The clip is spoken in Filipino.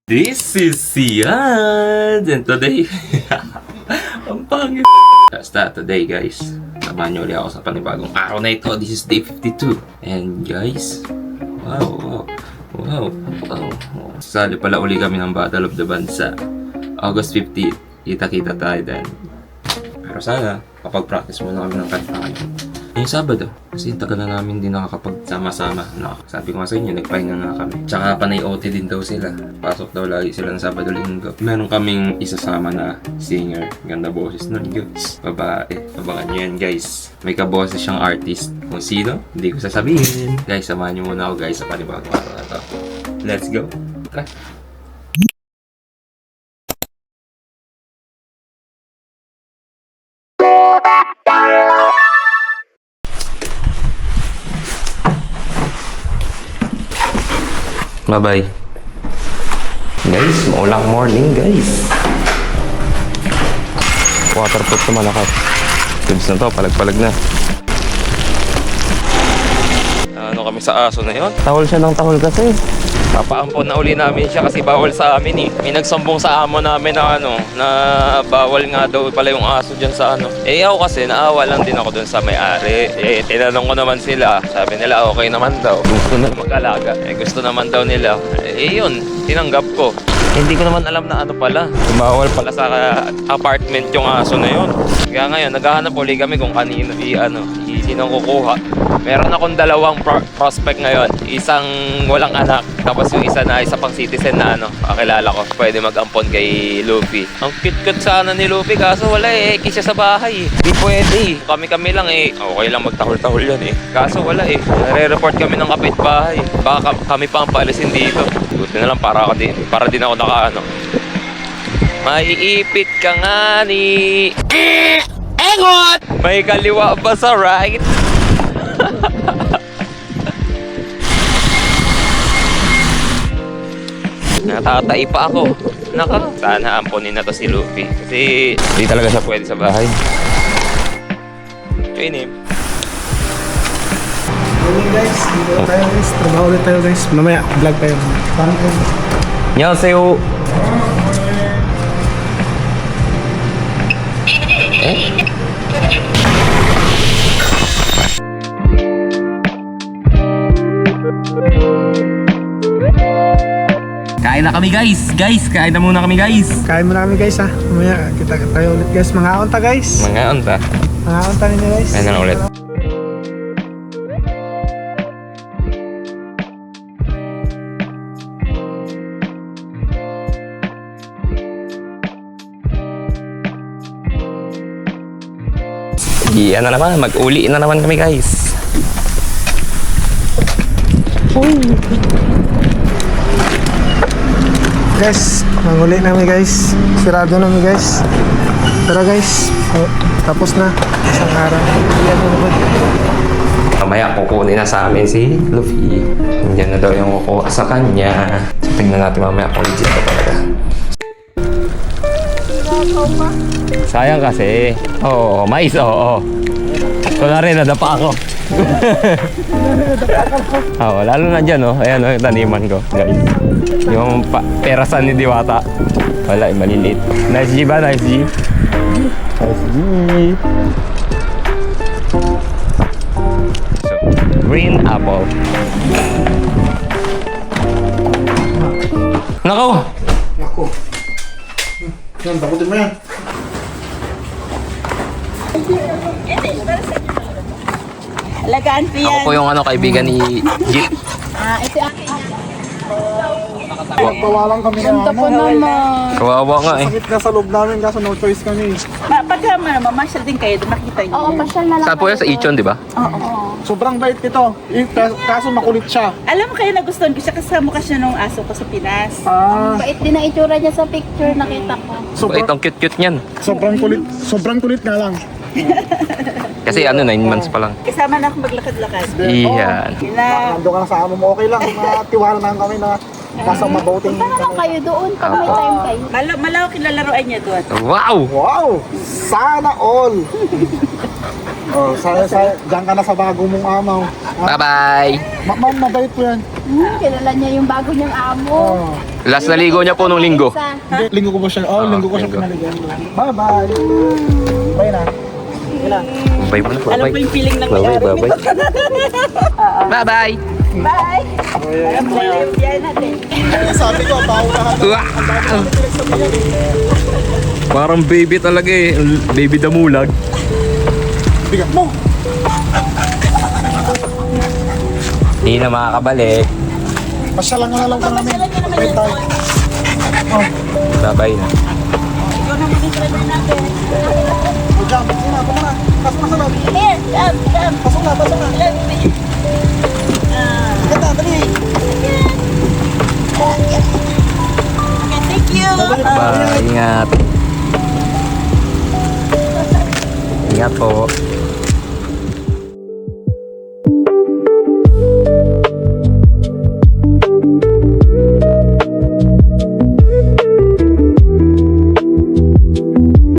This is Sian, and today, ang pangit. Basta today guys, samahan nyo ulit ako sa panibagong araw na ito. This is day 52. And guys, wow. Sali pala uli kami ng Battle of the Band sa August 15. Kita-kita tayo din. Pero sana, kapag practice muna kami ng kanta ngayon. Yung Sabado, kasi tagal na namin din nakakapagsama-sama. Sabi ko nga sa inyo, nagpahinga nga kami. Tsaka panay OT din daw sila. Pasok daw lagi sila ng Sabado Linggo. Meron kaming isasama na singer. Ganda boses nun, guys. Babae. Abangan nyo yan, guys. May kaboses siyang artist. Kung sino, hindi ko sasabihin. Guys, samahan nyo muna ako, guys, sa panibagong araw na to. Let's go. Okay. Bye-bye. Guys, maulang morning guys. Waterproof naman ako. Tubs na to, palag-palag na. Ano kami sa aso na yun? Tahol siya ng tahol kasi. Papaampon na uli namin siya kasi bawal sa amin eh. May nagsumbong sa amo namin na na bawal nga daw pala yung aso dyan sa ako kasi naawa lang din ako dun sa may-ari. Tinanong ko naman sila. Sabi nila okay naman daw. Gusto na mag-alaga. Gusto naman daw nila. Yun, tinanggap ko. Hindi ko naman alam na ano pala. Bawal pala sa apartment yung aso na yun. Kaya ngayon, naghahanap uli kami kung kanino sinong kukuha. Meron akong dalawang prospect ngayon. Isang walang anak. Tapos yung isa pang citizen na kakilala ko. Pwede mag-ampon kay Luffy. Ang cute-cute sana ni Luffy kaso wala kiss siya sa bahay. Hindi pwede. Kami lang okay lang magtahol-tahol yan Kaso wala Nare-report kami ng kapitbahay. Baka kami pa ang paalisin dito. Buti na lang para din ako Maiipit ka nga ni Engot! May kaliwa ba sa right? Natatai pa ako. Sana amponin na to si Luffy. Kasi hindi talaga siya pwede sa bahay. Morning guys, dito tayo guys. Trabaho ulit tayo guys. Mamaya, vlog tayo. Paano tayo? 안녕하세요. Kain na kami guys. Kain na muna kami guys. Kain mo na kami guys ha. Mamaya, kita tayo ulit guys. Mga onta guys. Mga onta. Mga onta ninyo guys. Kain na ulit. Yan na naman, mag-uli na naman kami guys. Guys, manguli namin guys. Sirado namin guys. Pero guys, tapos na. Isang araw. Yan na naman. Mamaya kukunin na sa amin si Luffy. Yan na daw yung kukuha sa kanya. So tingnan natin mamaya kung legit ko talaga. Sayang kasi. Oo, mais, oo. Kunwari, nadapa ako. Lalo na dyan, ayan, yung taniman ko, guys. Yung perasan ni Diwata. Wala, maliliit. Nice G ba? Nice G? Nice G. So, green apple. Nako! Ako. Yan, bakutin mo yan. Alagaan po yan. Ako po yung kaibigan ni Jeep. Ito akin yan. Bawalan kami na Ganda po naman. Kawawa nga Sakit na sa loob namin kaso no choice kami. Pagka mamasyal din kayo, makita niyo. Oo, pasyal na lang. Saan po yan? Sa Ichon, di ba? Oo. Sobrang bait nito. Kaso makulit siya. Alam mo kayo nagustuhan ko siya kasi mukha siya nung aso ko sa Pinas. Bait din ang itsura niya sa picture, nakita ko. Bait ang cute-cute niyan. Sobrang kulit nga lang. Kasi 9 months pa lang. Kasama na ako maglakad-lakad. Iyan. Nando ka na sa amo mo, okay lang. Matiwala na kami na nasa mabuting. Punta na lang kayo doon pag may time kayo. Malawak yung lalaroan niya doon. Wow! Wow! Sana all! Diyan ka na sa bago mong amaw. Bye-bye! Ma'am, mabait po yan. Kilala niya yung bago niyang amo. Oh. Last na ligo niya po nung linggo. Hindi, linggo ko ba siya? Oh, linggo ko siya linggo. pinaligan. Bye-bye. Bye na. Bye na. Bye mo na, Alam ko yung feeling ng Bye-bye, may-ari bye-bye. Bye-bye! Bye! Alam mo yung biyahe natin. Sabi ko, tao lahat. Wow! Parang baby talaga eh. Baby damulag. Bigat mo. Hindi na makakabalik. Pasyalan na lang ka namin. Bye tayo. Oh, Bye-bye na. Ikaw na maging driver natin. jump. Sige na, pasok na. Pasok na sa loob. Here, jump, jump. Pasok na, pasok na. Ganda, dali. Okay, thank you. Bye, ingat. Ingat po.